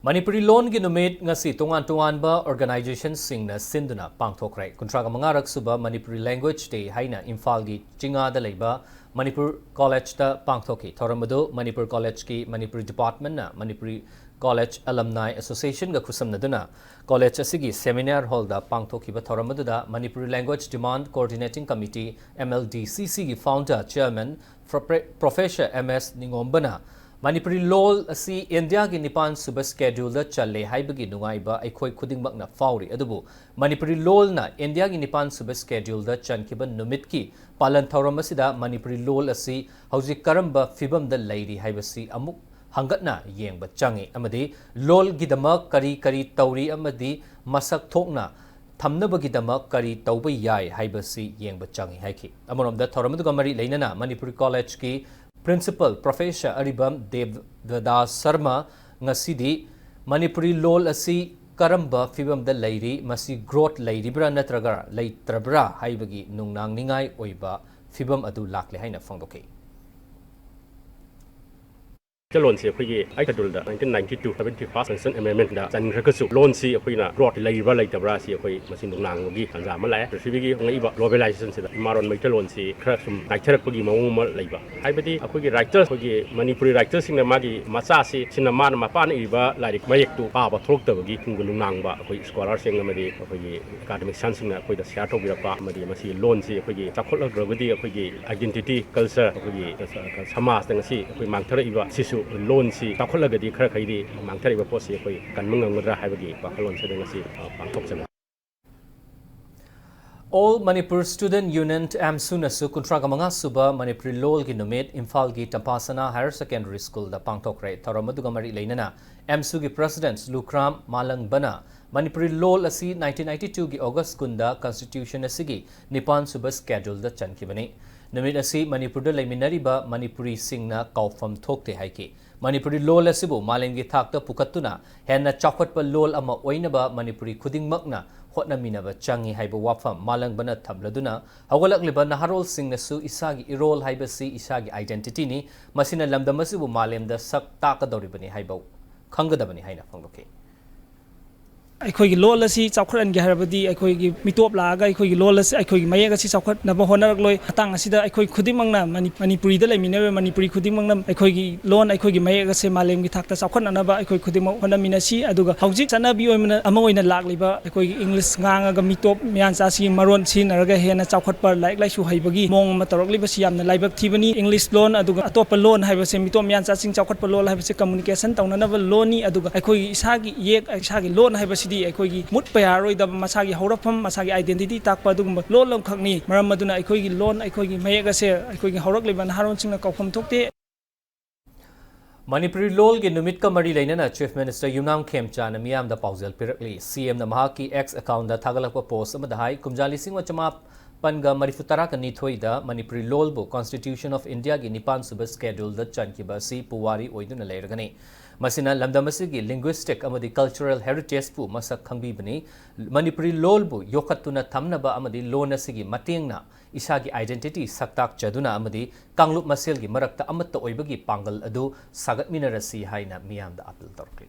Manipuri loan gi numit ngasi tungan ba organization singna sinduna pangthokrai kuntraga mangarak suba Manipuri language day haina imphal gi chinga da leiba Manipur college da pangthoki thoramadu Manipur college ki Manipuri department na Manipuri college alumni association ga khusamna duna college asigi seminar hall da pangthoki ba thoramadu da Manipuri language demand coordinating committee MLDCC gi founder chairman professor MS Ningombana Manipuri law asi India gi Nipan suba schedule da challe haibagi nungai ba aikhoi khudingmakna fauri adubu Manipuri law na India gi Nipan suba schedule da chankiba numit ki palan thauram asida Manipuri law asi hauji karamba fibam da lairi haibasi amuk hangatna yengba changi amadi law gi dama kari tauri amadi masak thokna thamnabagi dama kari tauba yai haibasi yengba changi haiki amonom da thauram du gamari leinana Manipuri college ki Principal Professor Aribam Devdas Sharma ngasidi Manipuri law asi karamba fibam da lairi masi growth lairibra natraga laitrabra haibagi nungnang ningai oiba fibam adu lakle haina phangdoke loan si apoi ai kadul da 1992 71st Constitution amendment da chan rakasu loan si apoi na growth laibra laitabra si apoi masin nungnang gi anja mala resibi ngai ba globalization si da imaron mai loan si khra sum naitharak pagi mawung ma laiba haibadi apoi gi writer apoi Manipuri writer sing na magi macha si sinama ma pan iba lairik mayek tu pa ba throk tabagi thungul nungnang ba apoi scholar sing amadi apoi academic science sing na apoi da share tobira pa amadi masi loan si apoi chakhol agragadi apoi identity culture apoi samas da ngasi apoi mangthara iba sisu loan si takholaga khara khaidi mangthari ba posi koi kanmang ngadra haibagi pakhalon se ngasi pangthok chana All Manipur Student Union Amsunasu Kuntragamanga Suba Manipuri Lol gi numit Imphal gi Tampasana Higher Secondary School da pangthokrai thoromadugamari leinana Amsu gi President Lukram Malang Bana Manipuri Lol asi 1992 gi August kunda Constitution asigi Nipan Suba schedule da chankibani numit asi Manipur da leiminariba Manipuri singna kaufam thokte haiki Manipuri lol asibu malengi thakta pukatuna henna chakhatpa lol ama oinaba Manipuri khudingmakna hotnaminaba changi haiba wafam malangbana thamladuna hawalagliba naharol singnasu isagi irol haibasi isagi identity ni masina lamdamasibu malemda sak takadoribani haiba khangadabani haina phangdoke ꯑꯩꯈꯣꯏꯒꯤ ꯂꯣꯜ ꯑꯁꯤ ꯆꯥꯎꯈꯠꯍꯟꯒꯦ ꯍꯥꯏꯔꯕꯗꯤ ꯑꯩꯈꯣꯏꯒꯤ ꯃꯤꯇꯣꯞ ꯂꯥꯛꯑꯒ ꯑꯩꯈꯣꯏꯒꯤ ꯂꯣꯜ ꯑꯁꯤ ꯑꯩꯈꯣꯏꯒꯤ ꯃꯌꯦꯛ ꯑꯁꯤ ꯆꯥꯎꯈꯠꯅꯕ ꯍꯣꯠꯅꯔꯛꯂꯣꯏ ꯃꯇꯥꯡ ꯑꯁꯤꯗ ꯑꯩꯈꯣꯏ ꯈꯨꯗꯤꯡꯃꯛꯅ ꯃꯅꯤꯄꯨꯔꯤꯗ ꯂꯩꯃꯤꯟꯅꯔꯤꯕ ꯃꯅꯤꯄꯨꯔꯤ ꯈꯨꯗꯤꯡꯃꯛꯅ ꯑꯩꯈꯣꯏꯒꯤ ꯂꯣꯟ ꯑꯩꯈꯣꯏꯒꯤ ꯃꯌꯦꯛ ꯑꯁꯤ ꯃꯥꯂꯦꯝꯒꯤ ꯊꯥꯛꯇ ꯆꯥꯎꯈꯠꯅꯅꯕ ꯑꯩꯈꯣꯏ ꯈꯨꯗꯤꯡꯃꯛ ꯍꯣꯠꯅꯃꯤꯟꯅꯁꯤ ꯑꯗꯨꯒ ꯍꯧꯖꯤꯛ ꯆꯠꯅꯕꯤ ꯑꯃ ꯑꯣꯏꯅ ꯂꯥꯛꯂꯤꯕ ꯑꯩꯈꯣꯏꯒꯤ ꯏꯪꯂꯤꯁ ꯉꯥꯡꯉꯒ ꯃꯤꯇꯣꯞ ꯃꯤꯌꯥꯟꯆꯥꯁꯤꯒꯤ ꯃꯔꯣꯟ ꯁꯤꯖꯤꯟꯅꯔꯒ ꯍꯦꯟꯅ ꯆꯥꯎꯈꯠꯄ ꯂꯥꯏꯔꯤꯛ ꯂꯥꯏꯁꯨ ꯍꯩꯕꯒꯤ ꯃꯑꯣꯡ ꯑꯃ ꯇꯧꯔꯛꯂꯤꯕꯁꯤ ꯌꯥꯝꯅ ꯂꯥꯏꯕꯛ ꯊꯤꯕꯅꯤ ꯏꯪꯂꯤꯁ ꯂꯣꯟ ꯑꯗꯨꯒ ꯑꯇꯣꯞꯄ ꯂꯣꯟ ꯍꯥꯏꯕꯁꯤ ꯃꯤꯇꯣꯞ ꯃꯤꯌꯥꯟꯆꯥꯁꯤꯡ ꯆꯥꯎꯈꯠꯄ ꯂꯣꯟ ꯍꯥꯏꯕꯁꯤ ꯀꯝꯃꯨꯅꯤꯀꯦꯁꯟ ꯇꯧꯅꯅꯕ ꯂꯣꯟꯅꯤ ꯑꯗꯨꯒ ꯑꯩꯈꯣꯏꯒꯤ ꯏꯁꯥꯒꯤ ꯏꯌꯦꯛ ꯏꯁꯥꯒꯤ ꯂꯣꯟ ꯍꯥꯏꯕꯁꯤꯗꯤ ꯑꯩꯈꯣꯏꯒꯤ ꯃꯨꯠꯄ ꯌꯥꯔꯣꯏꯗꯕ ꯃꯁꯥꯒꯤ ꯍꯧꯔꯛꯐꯝ ꯃꯁꯥꯒꯤ ꯑꯥꯏꯗꯦꯟꯇꯤꯇꯤ ꯇꯥꯛꯄ ꯑꯗꯨꯒꯨꯝꯕ ꯂꯣꯟ ꯑꯃꯈꯛꯅꯤ ꯃꯔꯝ ꯑꯗꯨꯅ ꯑꯩꯈꯣꯏꯒꯤ ꯂꯣꯟ ꯑꯩꯈꯣꯏꯒꯤ ꯃꯌꯦꯛ ꯑꯁꯦ ꯑꯩꯈꯣꯏꯒꯤ ꯍꯧꯔꯛꯂꯤꯕ ꯅꯍꯥꯔꯣꯟꯁꯤꯡꯅ ꯀꯥꯎꯐꯝ ꯊꯣꯛꯇꯦ Manipuri lol gi numit ka mari leinana Chief Minister Yumnam Khemchana miyamda paujal pirakli CM na mahaki X account da thagalakpa post amada hai kumjali singwa chama panga marifutara ka nithoi da Manipuri lol bu Constitution of India gi Nipan suba schedule da chankiba si puwari oiduna leiragani masina lamdamasigi linguistic amadi cultural heritage pu masak khangbi bani Manipuri lol bu yokhatuna thamnaba amadi lon asigi matengna isagi identity saktak chaduna amadi kanglup masel gi marakta amatta oibagi pangal adu sagatminarasi haina miyamda appeal torkli